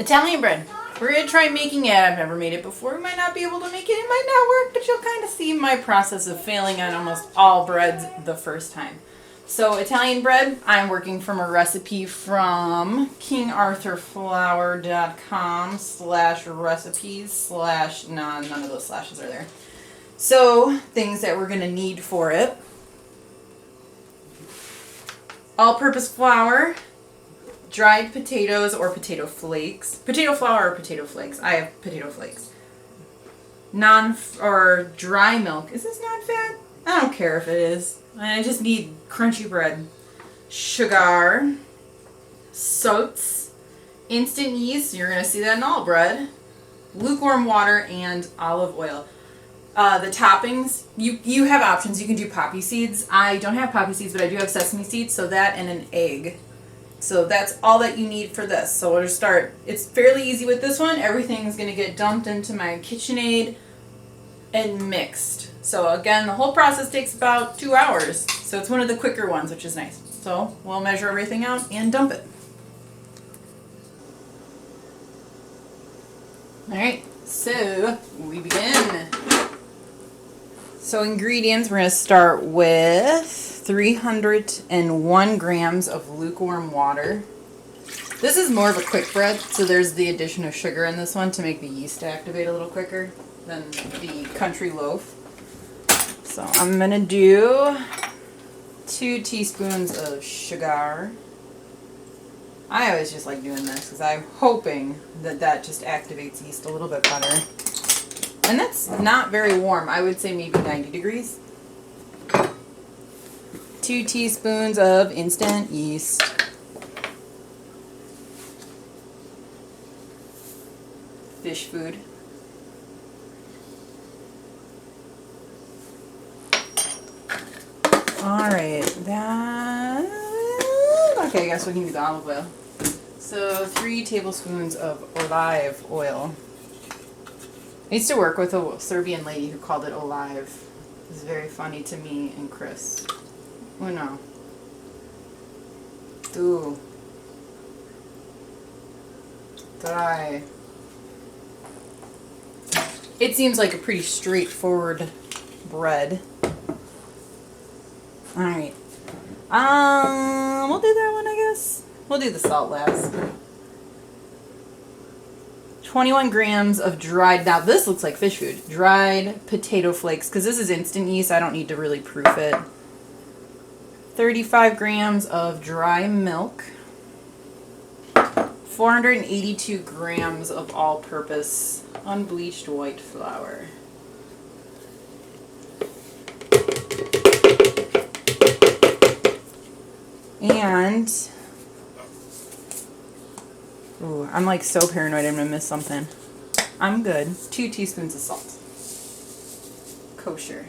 Italian bread. We're going to try making it. I've never made it before. We might not be able to make it. It might not work, but you'll kind of see my process of failing on almost all breads the first time. So Italian bread, I'm working from a recipe from kingarthurflour.com/recipes/ none of those slashes are there. So things that we're going to need for it. All-purpose flour, dried potatoes or potato flakes. Potato flour or potato flakes. I have potato flakes. Dry milk. Is this non-fat? I don't care if it is. I just need crunchy bread. Sugar. Salts. Instant yeast. You're going to see that in all bread. Lukewarm water and olive oil. The toppings, you have options. You can do poppy seeds. I don't have poppy seeds, but I do have sesame seeds, so that and an egg. So that's all that you need for this. So we'll just start. It's fairly easy with this one. Everything's going to get dumped into my KitchenAid and mixed. So again, the whole process takes about 2 hours. So it's one of the quicker ones, which is nice. So we'll measure everything out and dump it. Alright, so we begin. So ingredients, we're going to start with 301 grams of lukewarm water. This is more of a quick bread, so there's the addition of sugar in this one to make the yeast activate a little quicker than the country loaf. So I'm going to do 2 teaspoons of sugar. I always just like doing this because I'm hoping that that just activates yeast a little bit better. And that's not very warm. I would say maybe 90 degrees. 2 teaspoons of instant yeast. Fish food. Alright, okay, I guess we can do the olive oil. So 3 tablespoons of olive oil. I used to work with a Serbian lady who called it olive. It was very funny to me and Chris. Uno. Tu. Try. It seems like a pretty straightforward bread. Alright. We'll do that one, I guess. We'll do the salt last. 21 grams of dried, now this looks like fish food, dried potato flakes, because this is instant yeast, I don't need to really proof it. 35 grams of dry milk. 482 grams of all-purpose unbleached white flour. And, ooh, I'm like so paranoid I'm going to miss something. I'm good. 2 teaspoons of salt. Kosher.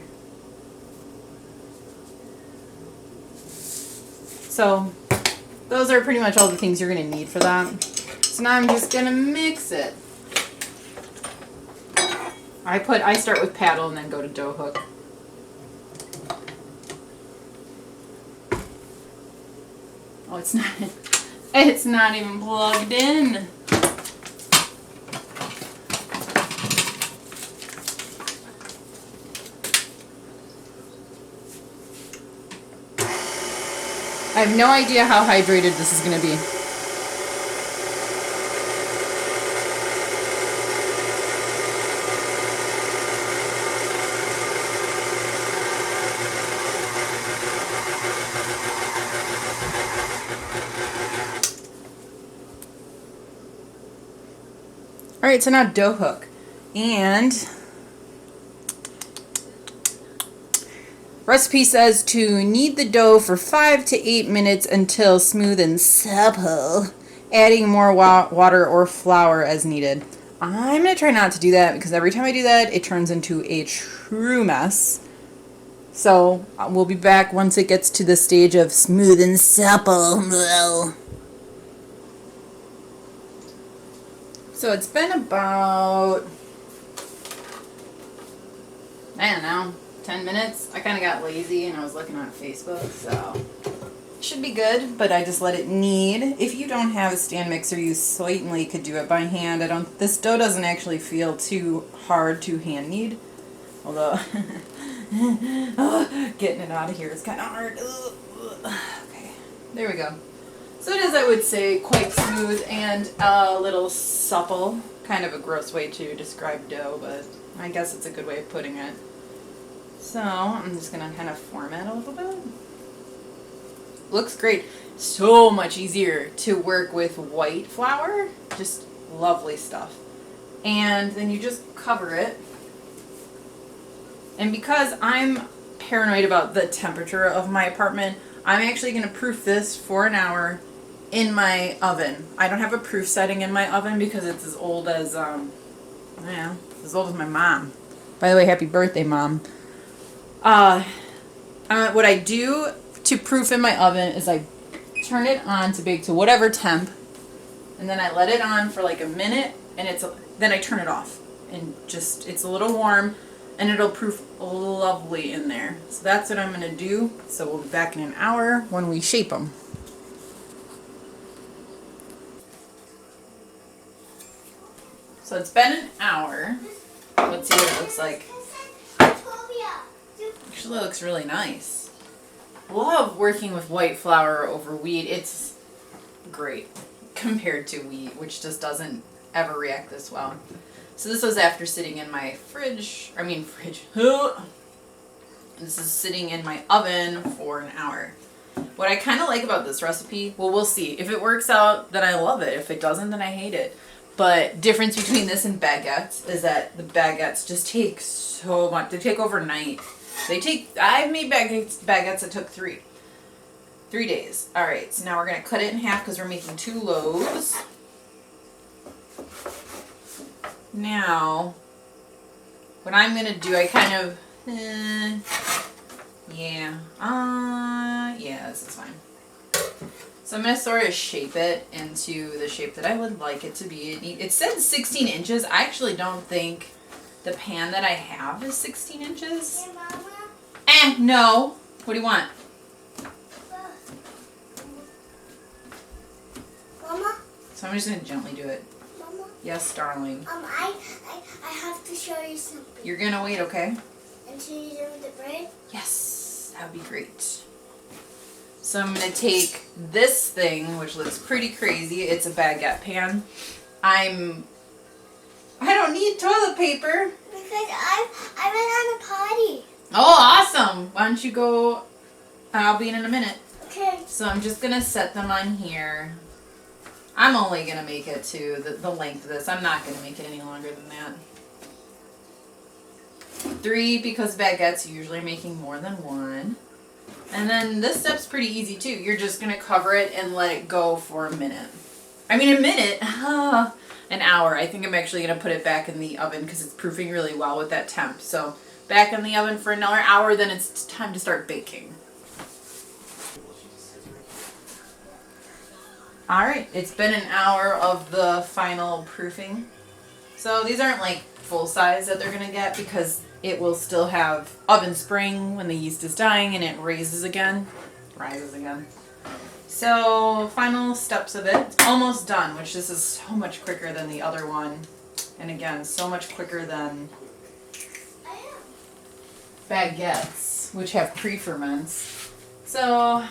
So, those are pretty much all the things you're going to need for that. So now I'm just going to mix it. I start with paddle and then go to dough hook. Oh, it's not even plugged in. I have no idea how hydrated this is going to be. Alright, so now dough hook. And recipe says to knead the dough for 5 to 8 minutes until smooth and supple, adding more water or flour as needed. I'm going to try not to do that because every time I do that, it turns into a true mess. So we'll be back once it gets to the stage of smooth and supple. So it's been about, I don't know, 10 minutes. I kind of got lazy and I was looking on Facebook, so should be good, but I just let it knead. If you don't have a stand mixer, you certainly could do it by hand. This dough doesn't actually feel too hard to hand knead, although getting it out of here is kind of hard. Okay, there we go. So it is, I would say, quite smooth and a little supple. Kind of a gross way to describe dough, but I guess it's a good way of putting it. So I'm just going to kind of format a little bit. Looks great. So much easier to work with white flour. Just lovely stuff. And then you just cover it. And because I'm paranoid about the temperature of my apartment, I'm actually going to proof this for an hour in my oven. I don't have a proof setting in my oven because it's as old as, as old as my mom. By the way, happy birthday, Mom. What I do to proof in my oven is I turn it on to bake to whatever temp, and then I let it on for like a minute, and then I turn it off, and it's a little warm, and it'll proof lovely in there. So that's what I'm going to do. So we'll be back in an hour when we shape them. So it's been an hour. Let's see what it looks like. Actually looks really nice. Love working with white flour over wheat. It's great compared to wheat, which just doesn't ever react this well. So this was after sitting in my fridge. This is sitting in my oven for an hour. What I kind of like about this recipe, well, we'll see. If it works out, then I love it. If it doesn't, then I hate it. But difference between this and baguettes is that the baguettes just take so much. They take overnight. I've made baguettes that took 3 days. All right, so now we're going to cut it in half because we're making 2 loaves. Now, what I'm going to do, I kind of, this is fine. So I'm going to sort of shape it into the shape that I would like it to be. It said 16 inches. I actually don't think the pan that I have is 16 inches. Hey, Mama. No. What do you want? Mama? So I'm just going to gently do it. Mama? Yes, darling. I have to show you something. You're going to wait, okay? Until you do the bread? Yes, that would be great. So I'm going to take this thing, which looks pretty crazy. It's a baguette pan. I don't need toilet paper. Because I went on a party. Oh, awesome. Why don't you go? I'll be in a minute. Okay. So I'm just going to set them on here. I'm only going to make it to the length of this. I'm not going to make it any longer than that. 3 because baguettes usually are making more than 1. And then this step's pretty easy too. You're just going to cover it and let it go for a minute. I mean, a minute, an hour. I think I'm actually going to put it back in the oven because it's proofing really well with that temp. So back in the oven for another hour, then it's time to start baking. All right, it's been an hour of the final proofing. So these aren't like full size that they're going to get because it will still have oven spring when the yeast is dying and it rises again. So final steps of it. It's almost done, which this is so much quicker than the other one. And again, so much quicker than baguettes, which have pre-ferments. So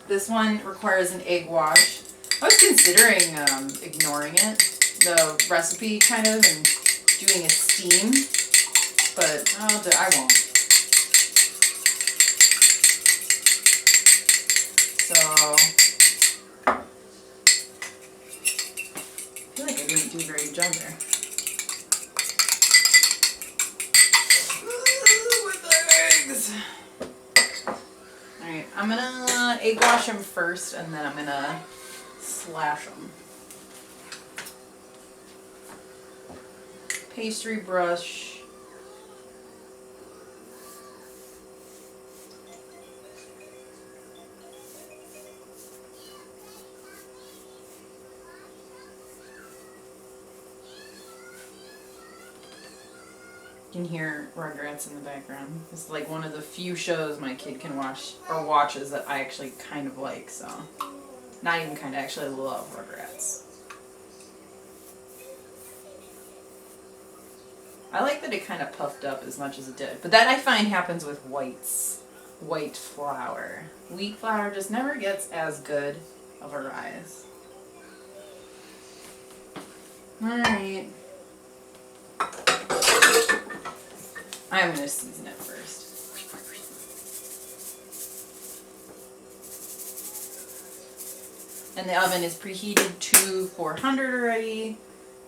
this one requires an egg wash. I was considering ignoring it, the recipe kind of, and doing a steam, but I won't. So I feel like I didn't do a very good job there. Ooh, with the eggs. Alright, I'm gonna egg wash them first and then I'm gonna slash them. Pastry brush. You can hear Rugrats in the background. It's like one of the few shows my kid can watch or watches that I actually kind of like, so. Not even kind of, actually love Rugrats. I like that it kind of puffed up as much as it did. But that I find happens with white flour. Wheat flour just never gets as good of a rise. Alright. I'm going to season it first. And the oven is preheated to 400 already.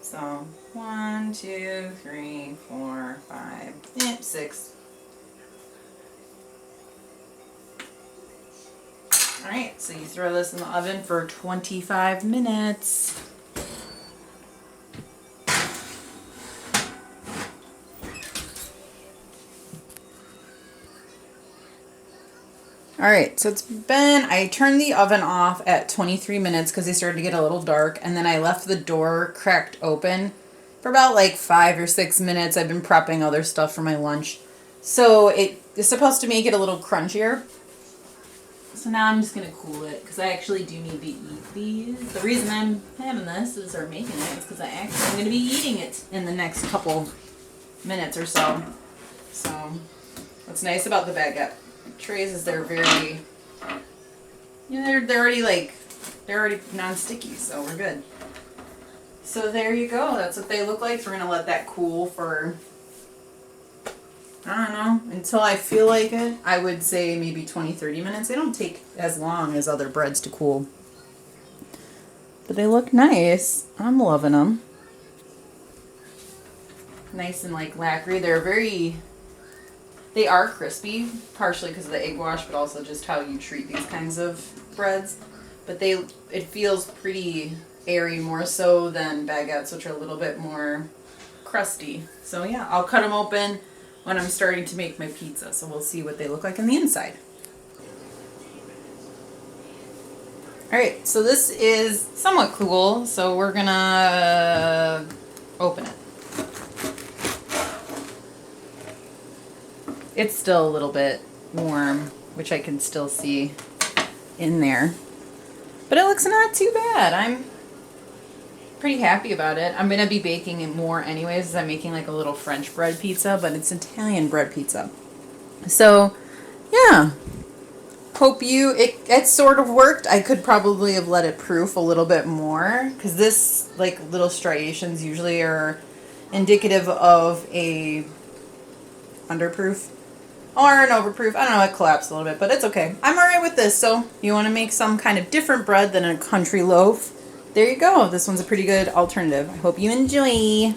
So 1, 2, 3, 4, 5, 6. Alright, so you throw this in the oven for 25 minutes. Alright, so I turned the oven off at 23 minutes because they started to get a little dark, and then I left the door cracked open for about like 5 or 6 minutes. I've been prepping other stuff for my lunch. So it is supposed to make it a little crunchier. So now I'm just going to cool it because I actually do need to eat these. The reason I'm having this or making it is because I'm going to be eating it in the next couple minutes or so. So what's nice about the baguette trays is they're very, they're already non-sticky, so we're good. So there you go. That's what they look like. So we're going to let that cool for, I don't know, until I feel like it. I would say maybe 20-30 minutes. They don't take as long as other breads to cool. But they look nice. I'm loving them. Nice and like lacquery. They are crispy, partially because of the egg wash, but also just how you treat these kinds of breads. But it feels pretty airy, more so than baguettes, which are a little bit more crusty. So yeah, I'll cut them open when I'm starting to make my pizza, so we'll see what they look like on the inside. Alright, so this is somewhat cool, so we're gonna open it. It's still a little bit warm, which I can still see in there. But it looks not too bad. I'm pretty happy about it. I'm going to be baking it more anyways, as I'm making like a little French bread pizza, but it's Italian bread pizza. So, yeah. Hope it sort of worked. I could probably have let it proof a little bit more, because this, like, little striations usually are indicative of a underproof or an overproof. I don't know, it collapsed a little bit, but it's okay. I'm alright with this. So you want to make some kind of different bread than a country loaf, there you go. This one's a pretty good alternative. I hope you enjoy.